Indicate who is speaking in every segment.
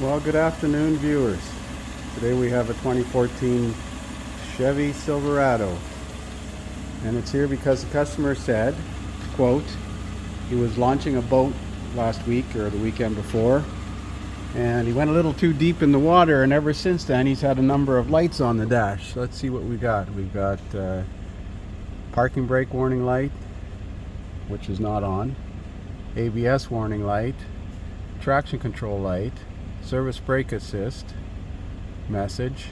Speaker 1: Well, good afternoon, viewers. Today we have a 2014 Chevy Silverado, and it's here because the customer said, quote, he was launching a boat last week or the weekend before, and he went a little too deep in the water, and ever since then he's had a number of lights on the dash. So let's see what we got. We've got parking brake warning light, which is not on, ABS warning light, traction control light, service brake assist message.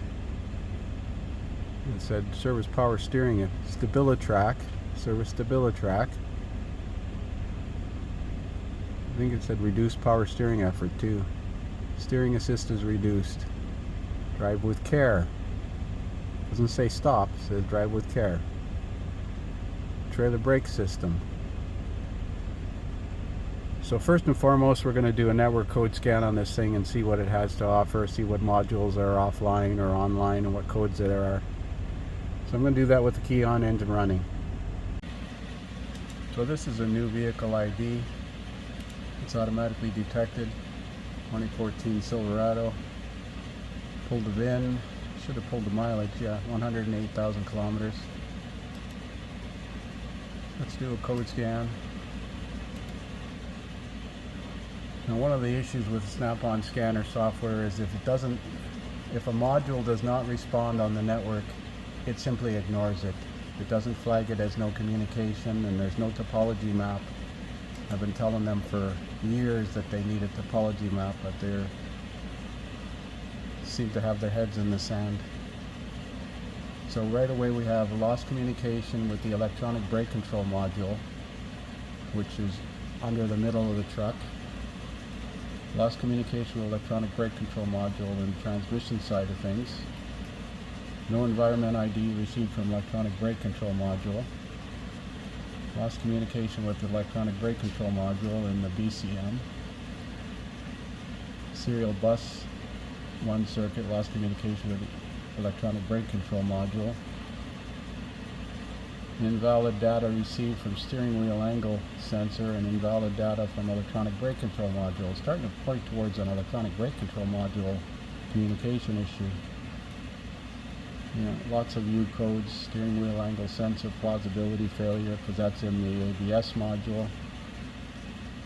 Speaker 1: It said service power steering, StabiliTrack, service StabiliTrack. I think it said reduced power steering effort too. Steering assist is reduced. Drive with care. Doesn't say stop, it says drive with care. Trailer brake system. So first and foremost, we're going to do a network code scan on this thing and see what it has to offer, see what modules are offline or online and what codes there are. So I'm going to do that with the key on, engine running. So this is a new vehicle ID. It's automatically detected. 2014 Silverado. Pulled the VIN. Should have pulled the mileage, yeah, 108,000 kilometers. Let's do a code scan. Now, one of the issues with Snap-on scanner software is if a module does not respond on the network, it simply ignores it. It doesn't flag it as no communication, and there's no topology map. I've been telling them for years that they need a topology map, but they seem to have their heads in the sand. So right away we have lost communication with the electronic brake control module, which is under the middle of the truck. Lost communication with electronic brake control module and transmission side of things. No environment ID received from electronic brake control module. Lost communication with the electronic brake control module in the BCM. Serial bus 1 circuit, lost communication with the electronic brake control module. Invalid data received from steering wheel angle sensor and invalid data from electronic brake control module. It's starting to point towards an electronic brake control module communication issue. Lots of U codes, steering wheel angle sensor plausibility failure, because that's in the ABS module.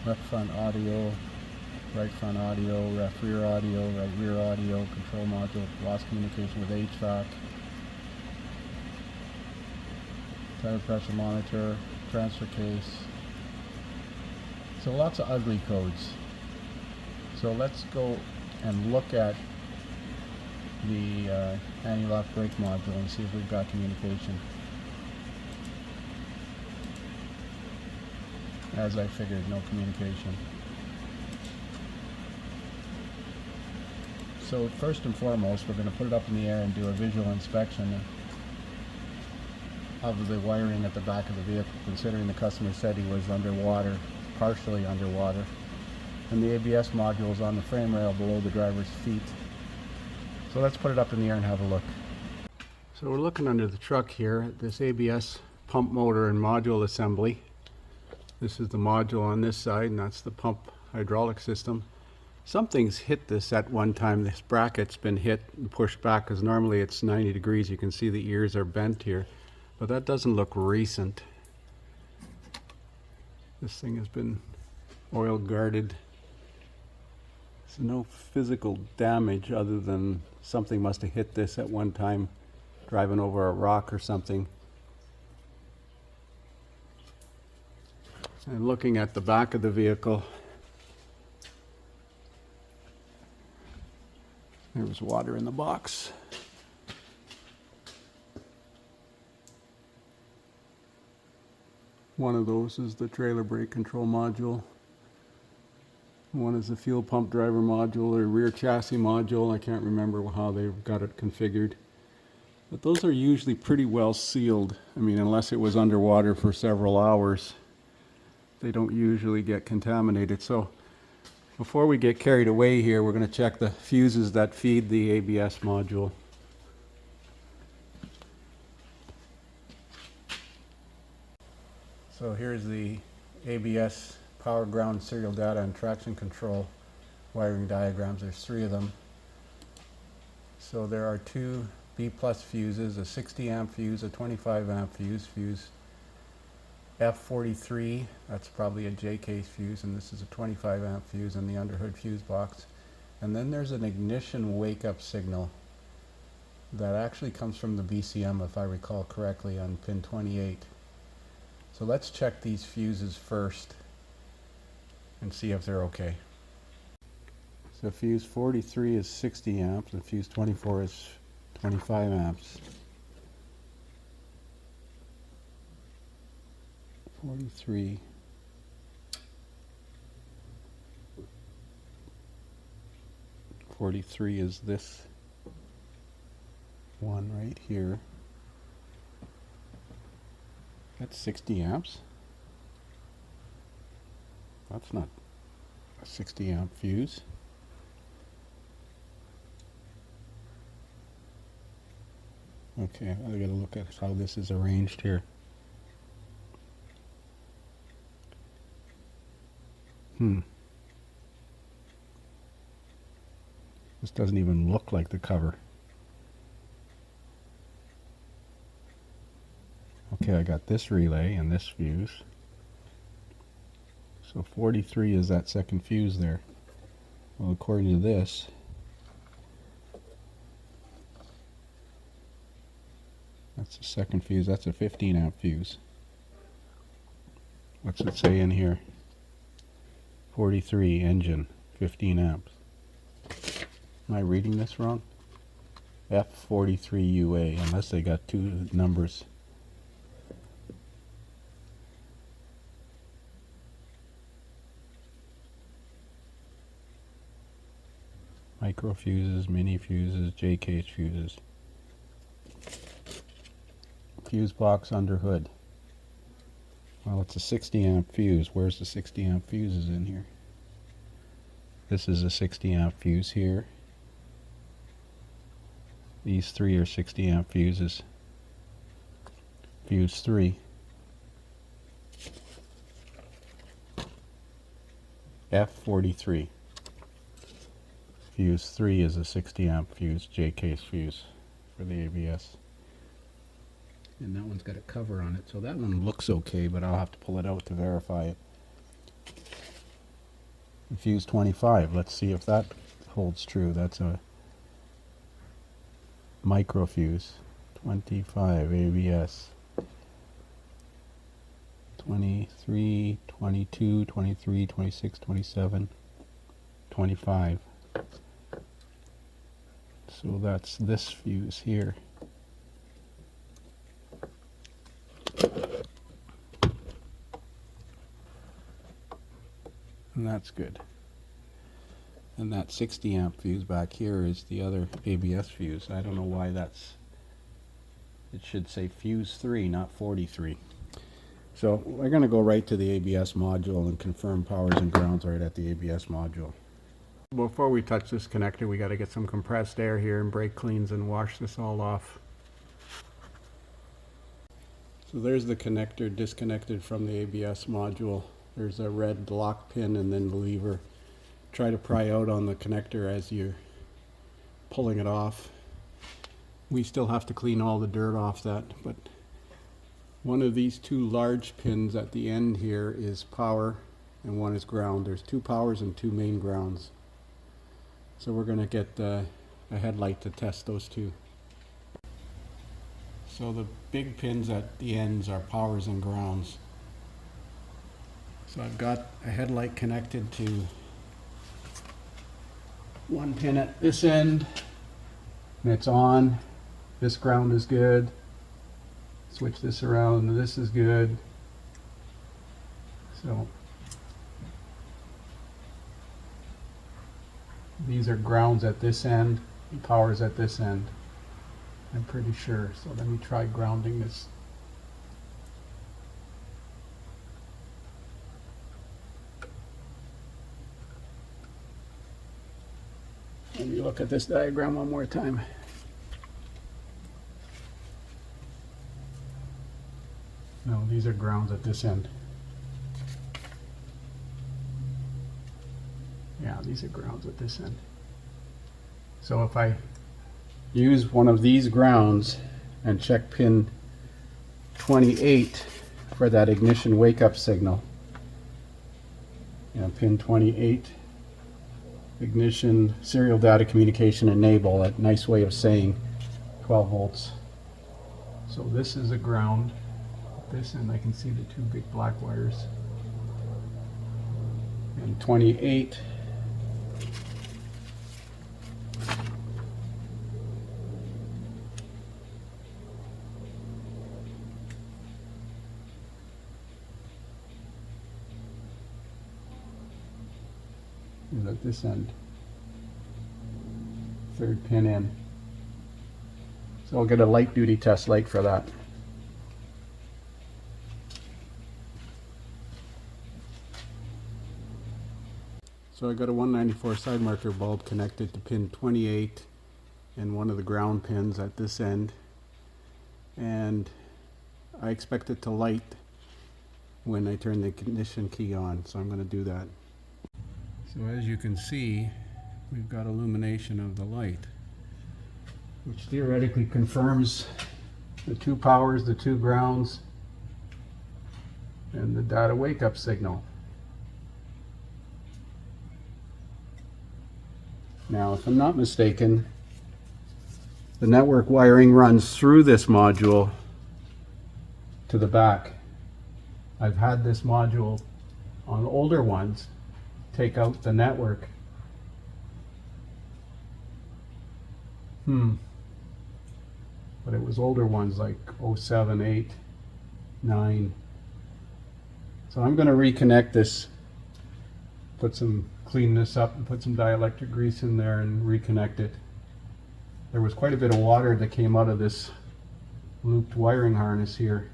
Speaker 1: Left front audio, right front audio, left rear audio, right rear audio, control module, lost communication with HVAC. Tire pressure monitor, transfer case. So lots of ugly codes. So let's go and look at the anti-lock brake module and see if we've got communication. As I figured, no communication. So first and foremost, we're going to put it up in the air and do a visual inspection of the wiring at the back of the vehicle, considering the customer said he was underwater, partially underwater, and the ABS module is on the frame rail below the driver's feet. So let's put it up in the air and have a look. So we're looking under the truck here at this ABS pump motor and module assembly. This is the module on this side, and that's the pump hydraulic system. Something's hit this at one time. This bracket's been hit and pushed back, because normally it's 90 degrees. You can see the ears are bent here. But that doesn't look recent. This thing has been oil guarded. So no physical damage other than something must have hit this at one time, driving over a rock or something. And looking at the back of the vehicle, there was water in the box. One of those is the trailer brake control module. One is the fuel pump driver module or rear chassis module. I can't remember how they've got it configured. But those are usually pretty well sealed. I mean, unless it was underwater for several hours, they don't usually get contaminated. So before we get carried away here, we're going to check the fuses that feed the ABS module. So here's the ABS power ground serial data and traction control wiring diagrams. There's 3 of them. So there are 2 B plus fuses, a 60 amp fuse, a 25 amp fuse, fuse F43, that's probably a J case fuse, and this is a 25 amp fuse in the underhood fuse box. And then there's an ignition wake up signal that actually comes from the BCM, if I recall correctly, on pin 28. So let's check these fuses first and see if they're okay. So fuse 43 is 60 amps and fuse 24 is 25 amps. 43. Is this one right here. That's 60 amps. That's not a 60 amp fuse. Okay, I gotta look at how this is arranged here. This doesn't even look like the cover. Okay, I got this relay and this fuse. So 43 is that second fuse there. Well, according to this, that's the second fuse. That's a 15 amp fuse. What's it say in here? 43 engine, 15 amps. Am I reading this wrong? F43UA, unless they got 2 numbers. Micro fuses, mini fuses, J case fuses. Fuse box under hood. Well, it's a 60 amp fuse. Where's the 60 amp fuses in here? This is a 60 amp fuse here. These 3 are 60 amp fuses. Fuse 3. F43. Fuse 3 is a 60 amp fuse, J case fuse for the ABS. And that one's got a cover on it, so that one looks okay, but I'll have to pull it out to verify it. Fuse 25, let's see if that holds true. That's a micro fuse. 25 ABS. 23, 22, 23, 26, 27, 25. So that's this fuse here. And that's good. And that 60 amp fuse back here is the other ABS fuse. I don't know why that's, it should say fuse 3, not 43. So we're going to go right to the ABS module and confirm powers and grounds right at the ABS module. Before we touch this connector, we got to get some compressed air here and brake cleans and wash this all off. So there's the connector disconnected from the ABS module. There's a red lock pin and then the lever. Try to pry out on the connector as you're pulling it off. We still have to clean all the dirt off that, but one of these 2 large pins at the end here is power and one is ground. There's 2 powers and 2 main grounds. So we're going to get a headlight to test those 2. So the big pins at the ends are powers and grounds. So I've got a headlight connected to one pin at this end, and it's on. This ground is good. Switch this around, and this is good. So these are grounds at this end and powers at this end, I'm pretty sure. So let me try grounding this. Let me look at this diagram one more time. No, these are grounds at this end. Yeah, Yeah, these are grounds at this end. So if I use one of these grounds and check pin 28 for that ignition wake up signal. Pin 28, ignition serial data communication enable, a nice way of saying 12 volts. So this is a ground. This end I can see the two big black wires. And 28 is at this end, third pin in. So I'll get a light duty test light for that. So I got a 194 side marker bulb connected to pin 28 and one of the ground pins at this end, and I expect it to light when I turn the ignition key on, so I'm going to do that. So as you can see, we've got illumination of the light, which theoretically confirms the two powers, the two grounds, and the data wake up signal. Now, if I'm not mistaken, the network wiring runs through this module to the back. I've had this module on older ones take out the network. But it was older ones like 07, 8, 9. So I'm going to reconnect this, clean this up and put some dielectric grease in there and reconnect it. There was quite a bit of water that came out of this looped wiring harness here,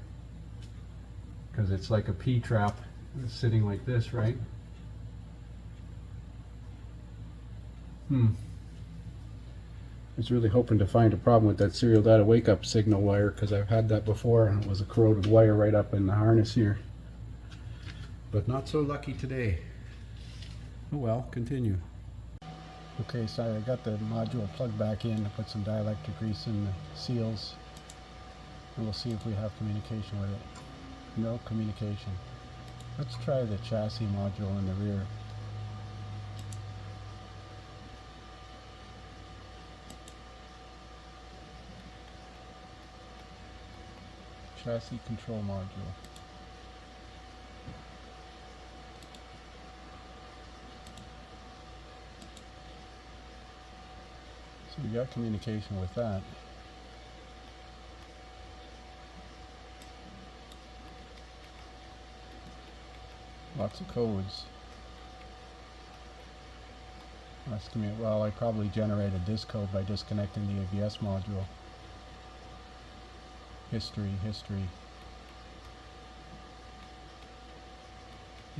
Speaker 1: because it's like a P-trap. It's sitting like this, right? I was really hoping to find a problem with that serial data wake up signal wire, because I've had that before and it was a corroded wire right up in the harness here. But not so lucky today. Oh well, continue. Okay, so I got the module plugged back in. I put some dielectric grease in the seals, and we'll see if we have communication with it. No communication. Let's try the chassis module in the rear. Chassis control module. So we got communication with that. Lots of codes. Well, I probably generated this code by disconnecting the ABS module. History.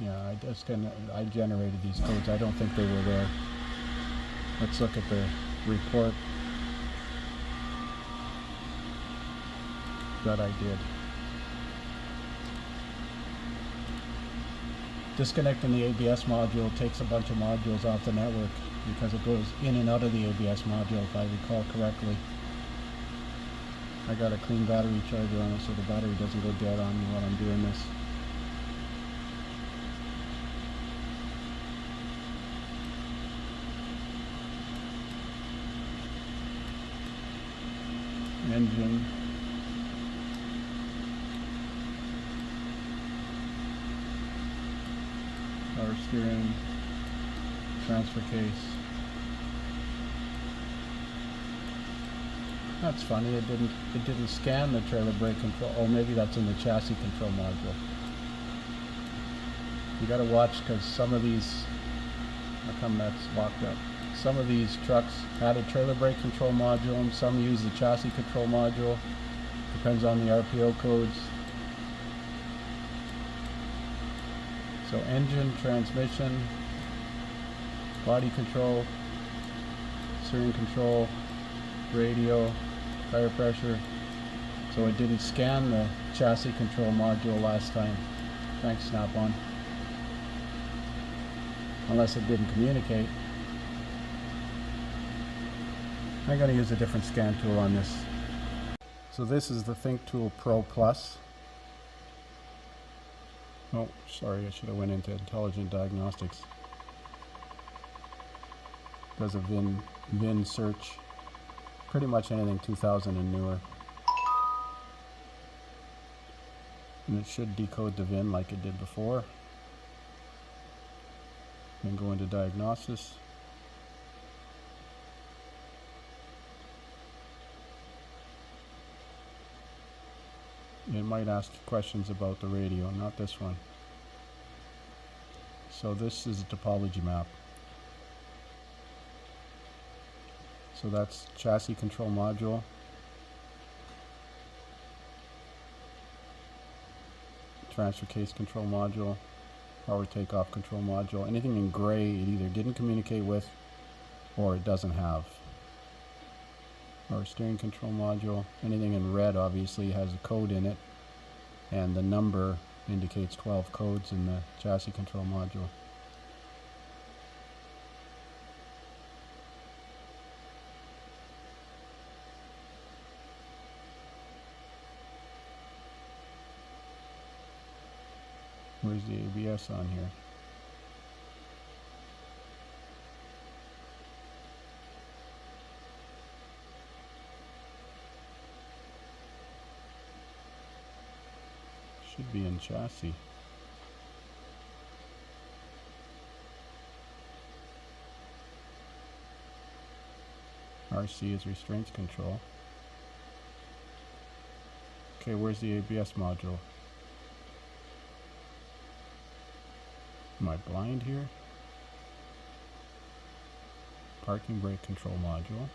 Speaker 1: Yeah, I generated these codes. I don't think they were there. Let's look at the report that I did. Disconnecting the ABS module takes a bunch of modules off the network because it goes in and out of the ABS module, if I recall correctly. I got a clean battery charger on it so the battery doesn't go dead on me while I'm doing this. Engine, power steering, transfer case. That's funny, it didn't scan the trailer brake control. Oh, maybe that's in the chassis control module. You gotta watch, because some of these, how come that's locked up? Some of these trucks had a trailer brake control module and some use the chassis control module. Depends on the RPO codes. So engine, transmission, body control, steering control, radio, tire pressure. So it didn't scan the chassis control module last time. Thanks, Snap-on. unless it didn't communicate. I'm going to use a different scan tool on this. So this is the Think Tool Pro Plus. Oh, sorry, I should have went into Intelligent Diagnostics. Does a VIN search, pretty much anything 2000 and newer. And it should decode the VIN like it did before. Then go into Diagnosis. It might ask questions about the radio, not this one. So this is a topology map. So that's chassis control module, transfer case control module, power takeoff control module. Anything in gray it either didn't communicate with or it doesn't have. Power steering control module. Anything in red obviously has a code in it, and the number indicates 12 codes in the chassis control module. Where's the ABS on here? Should be in chassis. RC is restraints control. Okay, where's the ABS module? Am I blind here? Parking brake control module.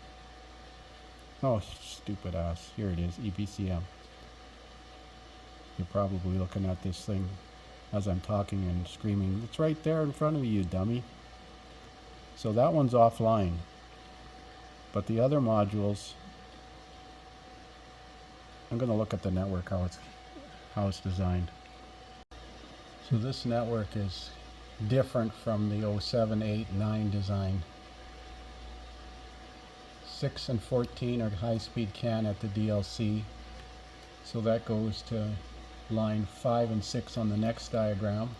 Speaker 1: Oh, stupid ass. Here it is, EBCM. You're probably looking at this thing as I'm talking and screaming, it's right there in front of you, dummy. So that one's offline. But the other modules, I'm going to look at the network, how it's designed. So this network is different from the 07, 8, 9 design. 6 and 14 are high-speed CAN at the DLC. So that goes to line 5 and 6 on the next diagram.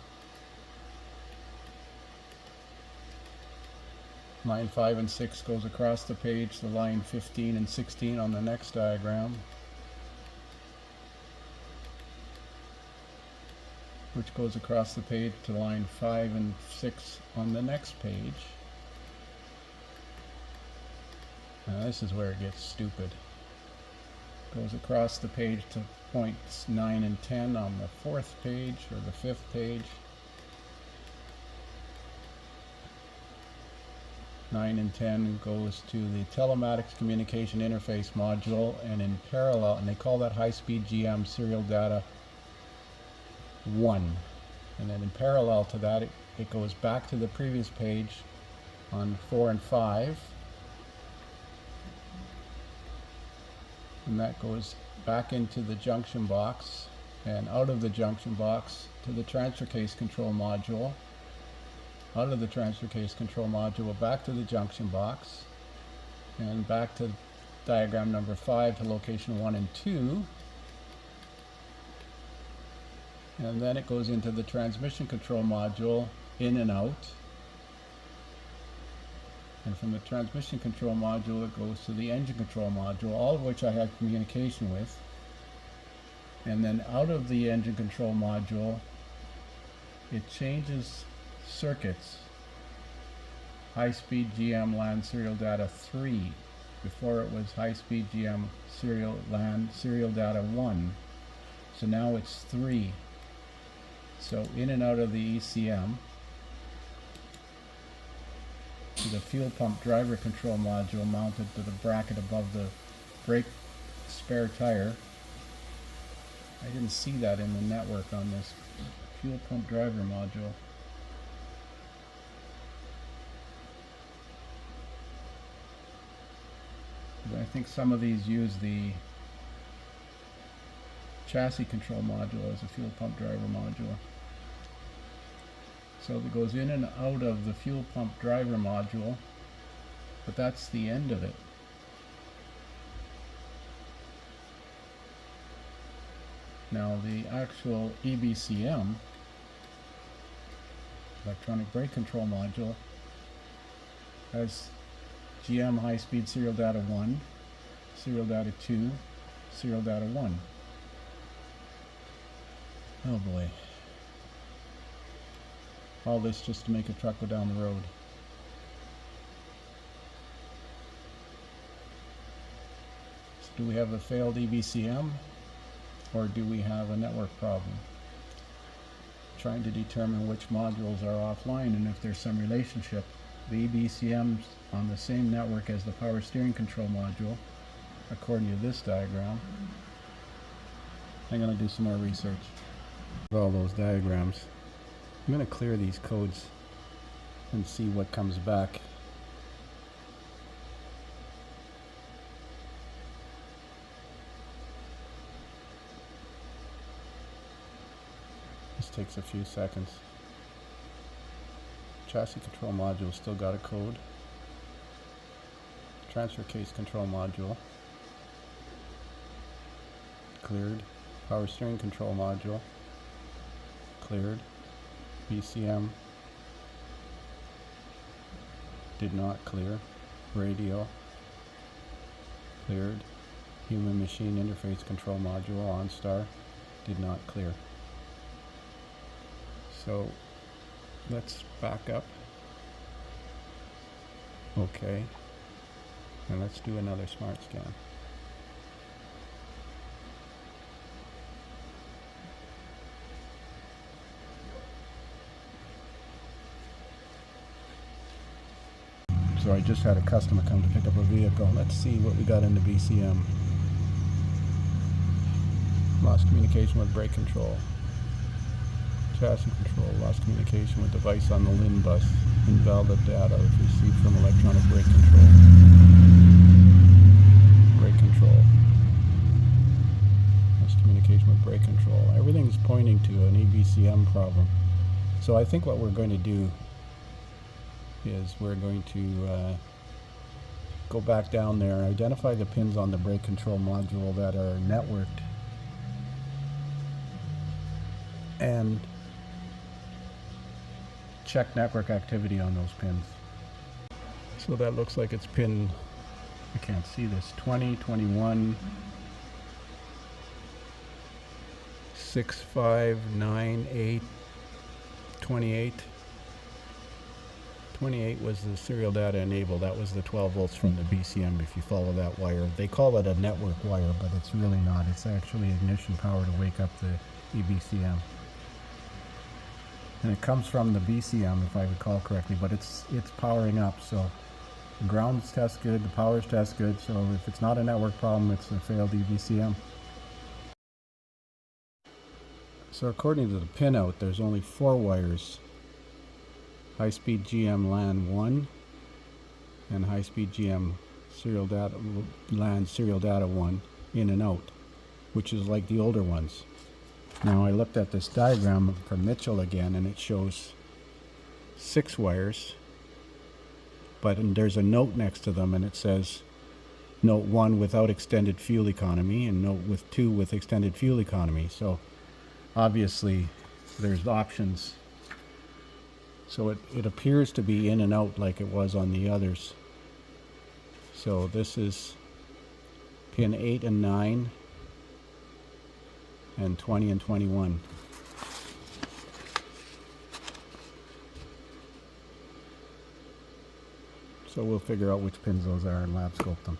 Speaker 1: Line 5 and 6 goes across the page to line 15 and 16 on the next diagram, which goes across the page to line 5 and 6 on the next page. Now this is where it gets stupid. Goes across the page to points 9 and 10 on the 4th page or the 5th page. 9 and 10 goes to the telematics communication interface module, and in parallel, and they call that high-speed GM serial data 1. And then in parallel to that, it goes back to the previous page on 4 and 5. And that goes back into the junction box and out of the junction box to the transfer case control module. Out of the transfer case control module back to the junction box and back to diagram number 5 to location 1 and 2. And then it goes into the transmission control module in and out. And from the transmission control module it goes to the engine control module, all of which I have communication with. And then out of the engine control module it changes circuits. High-speed GM LAN serial data 3. Before it was high-speed GM serial LAN serial data 1. So now it's 3. So in and out of the ECM to the fuel pump driver control module mounted to the bracket above the brake spare tire. I didn't see that in the network on this fuel pump driver module. I think some of these use the chassis control module as a fuel pump driver module. So it goes in and out of the fuel pump driver module, but that's the end of it. Now the actual EBCM, electronic brake control module, has GM high-speed serial data 1, serial data 2, serial data 1. Oh boy. All this just to make a truck go down the road. So do we have a failed EBCM, or do we have a network problem? Trying to determine which modules are offline and if there's some relationship. The EBCM's on the same network as the power steering control module, according to this diagram. I'm going to do some more research. All those diagrams. I'm going to clear these codes and see what comes back. This takes a few seconds. Chassis control module still got a code. Transfer case control module cleared. Power steering control module cleared. BCM did not clear. Radio cleared. Human machine interface control module OnStar did not clear. So let's back up. Okay, and let's do another smart scan. So I just had a customer come to pick up a vehicle. Let's see what we got in the BCM. Lost communication with brake control. Chassis control, lost communication with device on the LIN bus. Invalid data received from electronic brake control. Brake control. Lost communication with brake control. Everything's pointing to an EBCM problem. So I think what we're going to do is we're going to go back down there, identify the pins on the brake control module that are networked, and check network activity on those pins. So that looks like it's pin, I can't see this, 20, 21, 6, 5, 9, 8, 28. 28 was the serial data enable. That was the 12 volts from the BCM if you follow that wire. They call it a network wire, but it's really not. It's actually ignition power to wake up the EBCM. And it comes from the BCM, if I recall correctly, but it's powering up. So the grounds test good, the powers test good. So if it's not a network problem, it's a failed EBCM. So according to the pinout, there's only 4 wires. High-speed GM LAN 1 and high-speed GM serial data LAN serial data 1 in and out, which is like the older ones. Now I looked at this diagram from Mitchell again, and it shows 6 wires, but there's a note next to them, and it says note 1 without extended fuel economy and note with 2 with extended fuel economy. So obviously there's options. So it appears to be in and out like it was on the others. So this is pin 8 and 9 and 20 and 21. So we'll figure out which pins those are and lab scope them.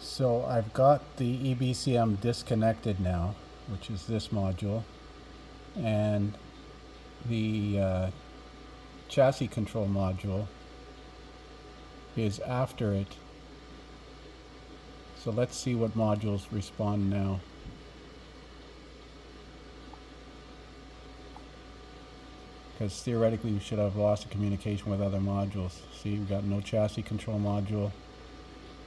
Speaker 1: So I've got the EBCM disconnected now, which is this module, and the chassis control module is after it. So let's see what modules respond now. Because theoretically we should have lost the communication with other modules. See, we've got no chassis control module.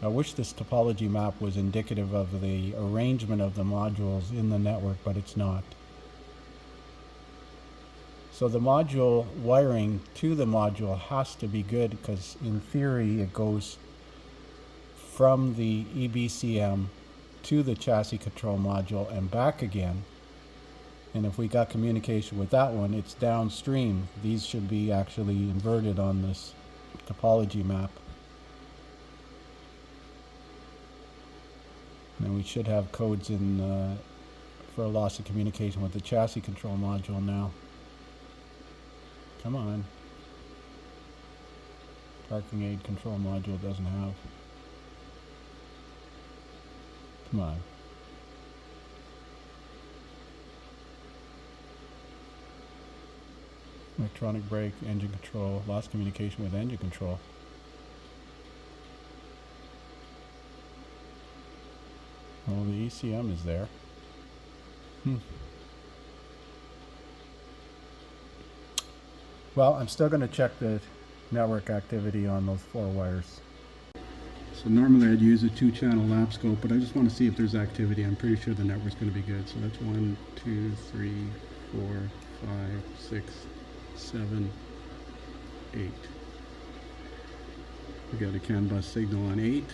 Speaker 1: I wish this topology map was indicative of the arrangement of the modules in the network, but it's not. So the module wiring to the module has to be good, because in theory it goes from the EBCM to the chassis control module and back again. And if we got communication with that one, it's downstream. These should be actually inverted on this topology map. And we should have codes in for a loss of communication with the chassis control module now. Come on. Parking aid control module doesn't have. Come on. Electronic brake, engine control, lost communication with engine control. Well, the ECM is there. Well, I'm still going to check the network activity on those 4 wires. So normally I'd use a 2-channel lap scope, but I just want to see if there's activity. I'm pretty sure the network's going to be good. So that's 1, 2, 3, 4, 5, 6, 7, 8. We got a CAN bus signal on 8.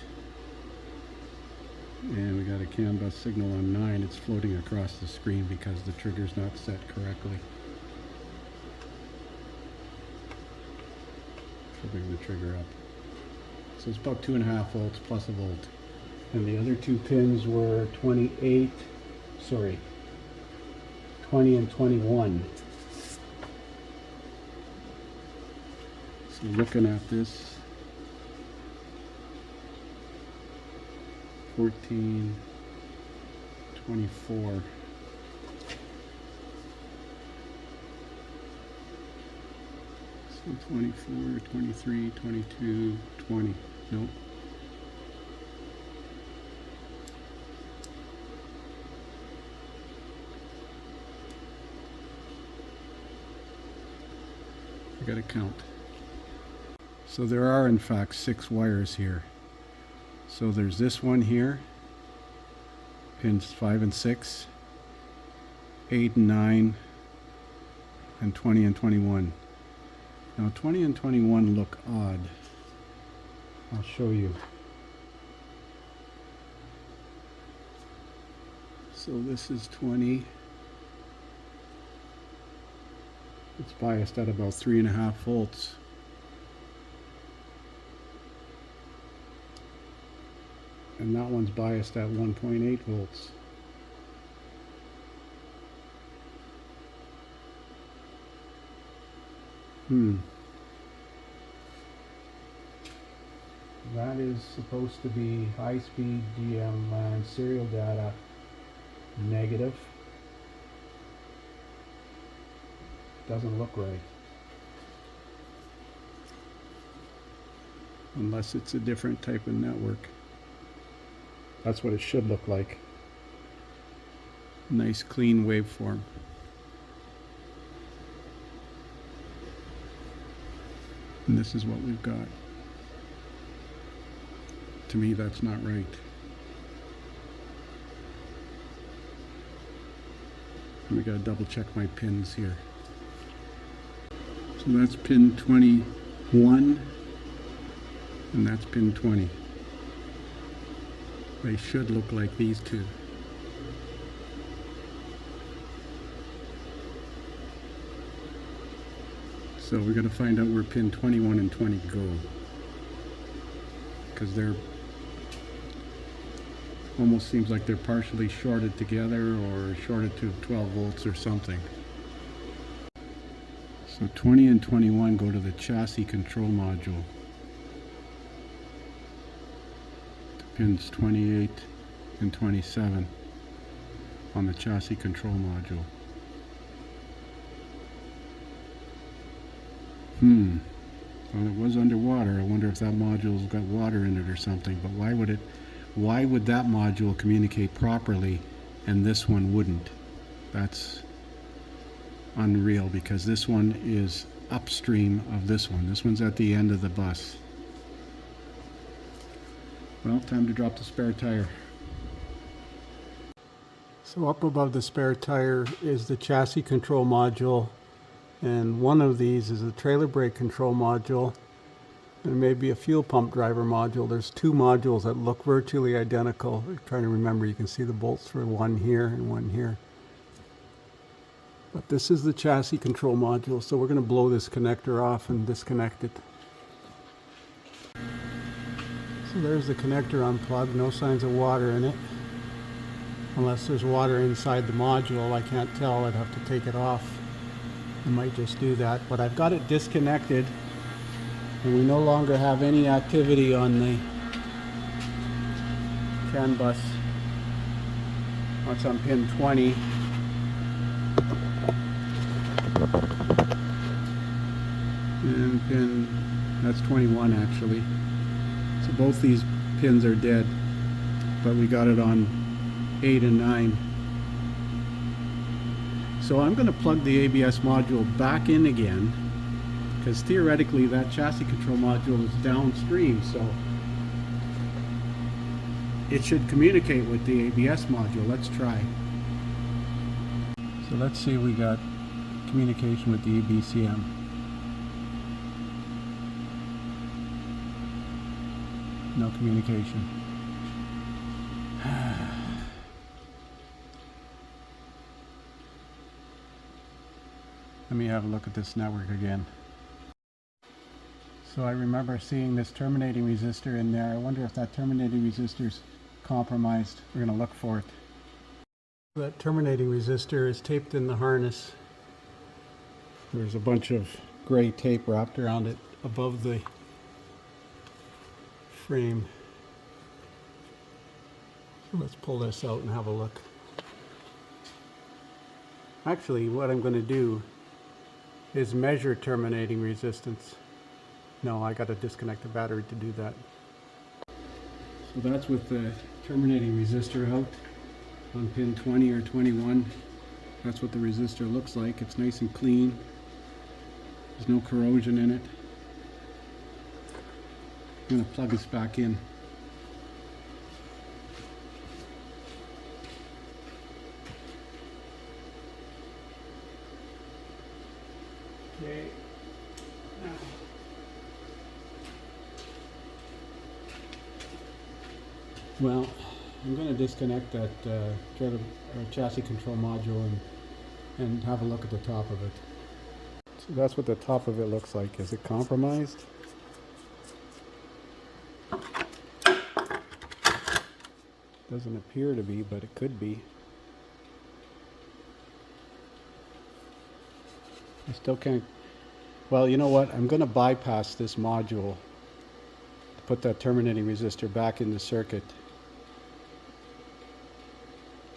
Speaker 1: And we got a CAN bus signal on 9. It's floating across the screen because the trigger's not set correctly. Flipping the trigger up. So it's about 2.5 volts plus a volt. And the other 2 pins were 20 and 21. So looking at this, 14, 24. So 24, 23, 22, 20. Nope. I gotta count. So there are in fact 6 wires here. So there's this one here, pins 5 and 6, 8 and 9, and 20 and 21. Now 20 and 21 look odd. I'll show you. So this is 20. It's biased at about 3.5 volts. And that one's biased at 1.8 volts. That is supposed to be high-speed DM line serial data negative. Doesn't look right. Unless it's a different type of network. That's what it should look like. Nice clean waveform. And this is what we've got. To me, that's not right. And we gotta double check my pins here. So that's pin 21, and that's pin 20. They should look like these two. So we're going to find out where pin 21 and 20 go, because they're almost seems like they're partially shorted together or shorted to 12 volts or something. So 20 and 21 go to the chassis control module. Pins 28 and 27 on the chassis control module. Well, it was underwater. I wonder if that module's got water in it or something. But why would that module communicate properly and this one wouldn't? That's unreal, because this one is upstream of this one. This one's at the end of the bus. Well, time to drop the spare tire. So up above the spare tire is the chassis control module, And one of these is a trailer brake control module. There may be a fuel pump driver module. There's two modules that look virtually identical. I'm trying to remember, you can see the bolts for one here and one here. But this is the chassis control module, so we're going to blow this connector off and disconnect it. So there's the connector unplugged, no signs of water in it. Unless there's water inside the module, I can't tell, I'd have to take it off. I might just do that, but I've got it disconnected and we no longer have any activity on the CAN bus. That's on pin 20. And pin, that's 21 actually. So both these pins are dead, but we got it on 8 and 9. So I'm going to plug the ABS module back in again, because theoretically that chassis control module is downstream, so it should communicate with the ABS module. Let's try. So let's see, we got communication with the EBCM. No communication. Let me have a look at this network again. So I remember seeing this terminating resistor in there. I wonder if that terminating resistor is compromised. We're going to look for it. That terminating resistor is taped in the harness. There's a bunch of gray tape wrapped around it above the frame. So let's pull this out and have a look. Actually, what I'm going to do is measure terminating resistance. No, I got to disconnect the battery to do that. So that's with the terminating resistor out on pin 20 or 21. That's what the resistor looks like. It's nice and clean. There's no corrosion in it. I'm going to plug this back in. Okay. Now, well, I'm going to disconnect that trailer or chassis control module and have a look at the top of it. So that's what the top of it looks like. Is it compromised? Doesn't appear to be, but it could be. I still can't. Well, you know what? I'm going to bypass this module to put that terminating resistor back in the circuit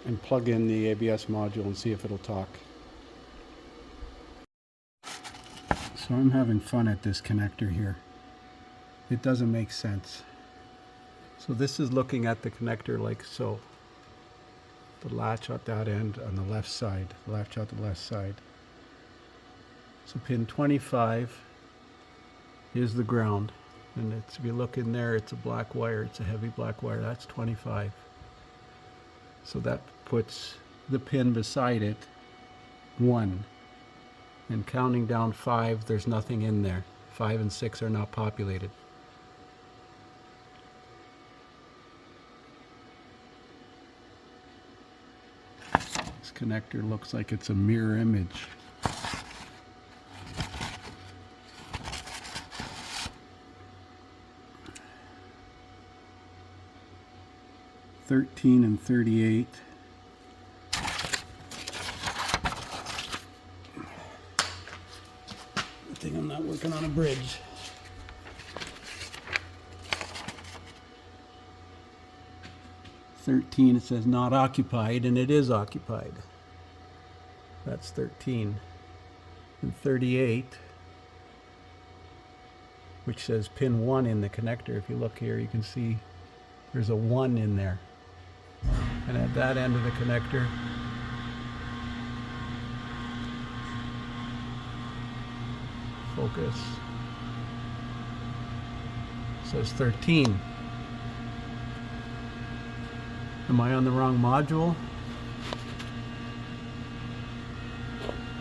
Speaker 1: and plug in the ABS module and see if it'll talk. So I'm having fun at this connector here. It doesn't make sense. So this is looking at the connector like so. The latch at that end on the left side, the latch out the left side. So pin 25 is the ground, and it's, if you look in there, it's a black wire, it's a heavy black wire, that's 25. So that puts the pin beside it 1. And counting down 5, there's nothing in there. 5 and 6 are not populated. This connector looks like it's a mirror image. (13 and 38). Good thing I'm not working on a bridge. (13), it says not occupied, and it is occupied. That's 13. And 38, which says pin 1 in the connector. If you look here, you can see there's a 1 in there. And at that end of the connector, focus, says 13. Am I on the wrong module?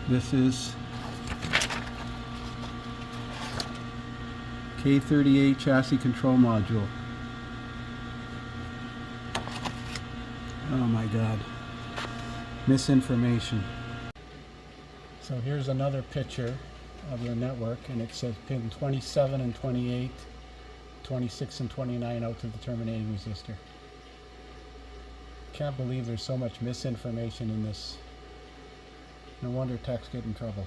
Speaker 1: This is K38 chassis control module. Oh my God. Misinformation. So here's another picture of the network, and it says pin 27 and 28, 26 and 29 out to the terminating resistor. Can't believe there's so much misinformation in this. No wonder techs get in trouble.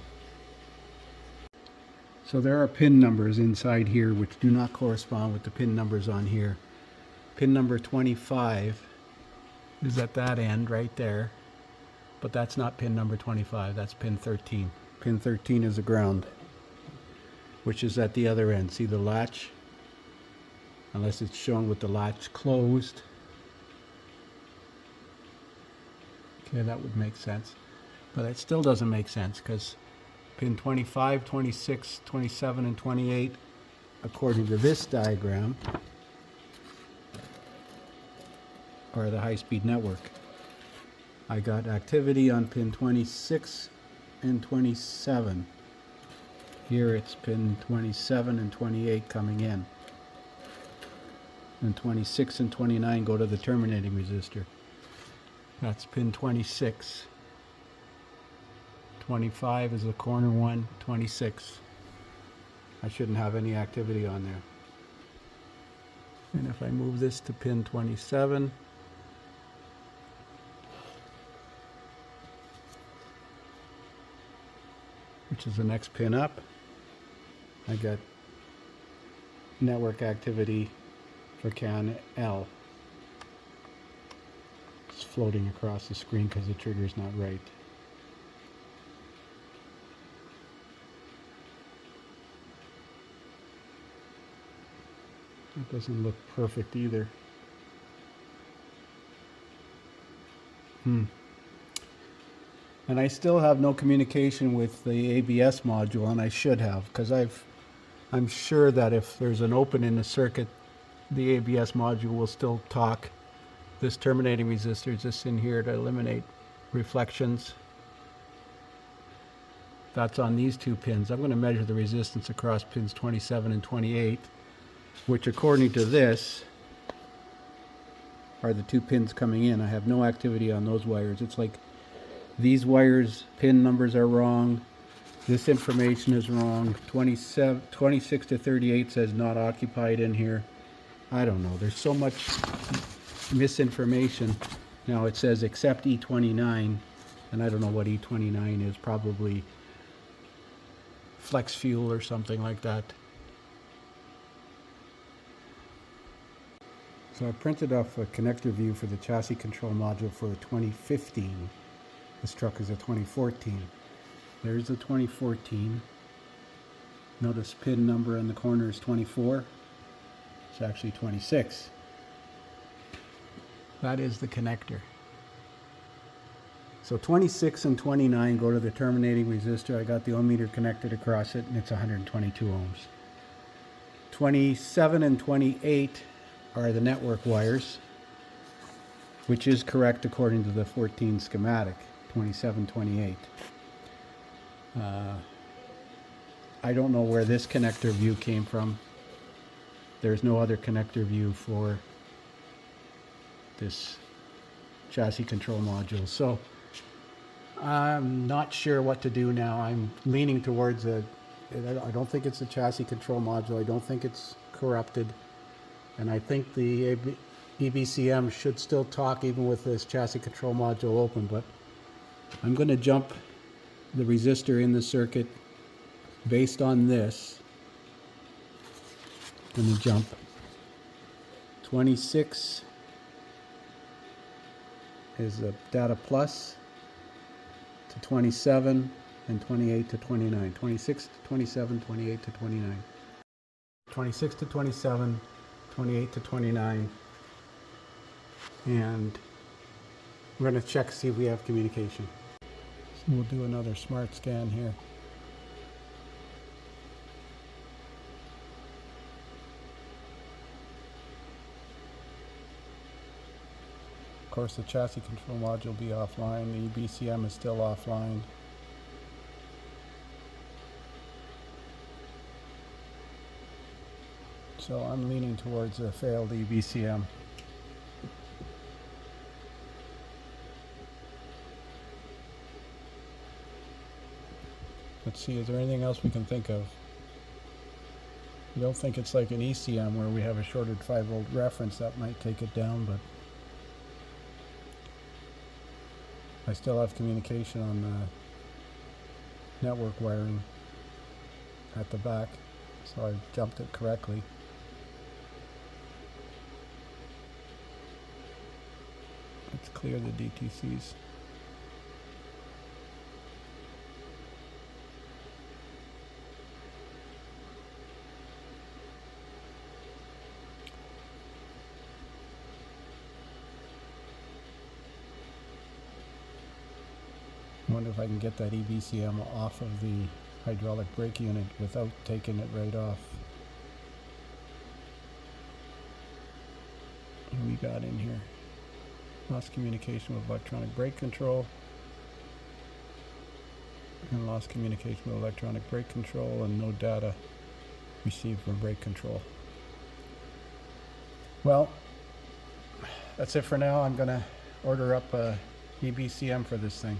Speaker 1: So there are pin numbers inside here which do not correspond with the pin numbers on here. Pin number 25 is at that end right there, but that's not pin number 25, that's pin 13. Pin 13 is a ground, which is at the other end. See the latch? Unless it's shown with the latch closed. Okay, that would make sense. But it still doesn't make sense because pin 25, 26, 27, and 28, according to this diagram, are the high-speed network. I got activity on pin 26 and 27. Here it's pin 27 and 28 coming in. And 26 and 29 go to the terminating resistor. That's pin 26. 25 is the corner one, 26. I shouldn't have any activity on there. And if I move this to pin 27, which is the next pin up, I got network activity for CAN L. It's floating across the screen because the trigger's not right. That doesn't look perfect either. And I still have no communication with the ABS module, and I should have, because I'm sure that if there's an open in the circuit, the ABS module will still talk. This terminating resistor is just in here to eliminate reflections. That's on these two pins. I'm going to measure the resistance across pins 27 and 28, which according to this are the two pins coming in. I have no activity on those wires. It's like these wires, pin numbers are wrong. This information is wrong. 26 to 38 says not occupied in here. I don't know. There's so much misinformation. Now it says except E29, and I don't know what E29 is. Probably flex fuel or something like that. So I printed off a connector view for the chassis control module for the 2015. This truck is a 2014. There's the 2014. Notice pin number in the corner is 24. It's actually 26. That is the connector. So 26 and 29 go to the terminating resistor. I got the ohm meter connected across it, and it's 122 ohms. 27 and 28 are the network wires, which is correct according to the 14 schematic. 27, 28. I don't know where this connector view came from. There's no other connector view for this chassis control module. So I'm not sure what to do now. I'm leaning towards I don't think it's a chassis control module. I don't think it's corrupted. And I think the EBCM should still talk even with this chassis control module open, but I'm going to jump the resistor in the circuit based on this. I'm going to jump 26 is the data plus to 27 and 28 to 29. 26 to 27, 28 to 29. 26 to 27, 28 to 29. And we're going to check to see if we have communication. So we'll do another smart scan here. Of course, the chassis control module will be offline. The EBCM is still offline. So I'm leaning towards a failed EBCM. Let's see, is there anything else we can think of? I don't think it's like an ECM where we have a shorted 5-volt reference. That might take it down, but I still have communication on the network wiring at the back, so I jumped it correctly. Let's clear the DTCs. I wonder if I can get that EBCM off of the hydraulic brake unit without taking it right off. What we got in here? Lost communication with electronic brake control. And lost communication with electronic brake control, and no data received from brake control. Well, that's it for now. I'm going to order up a EBCM for this thing.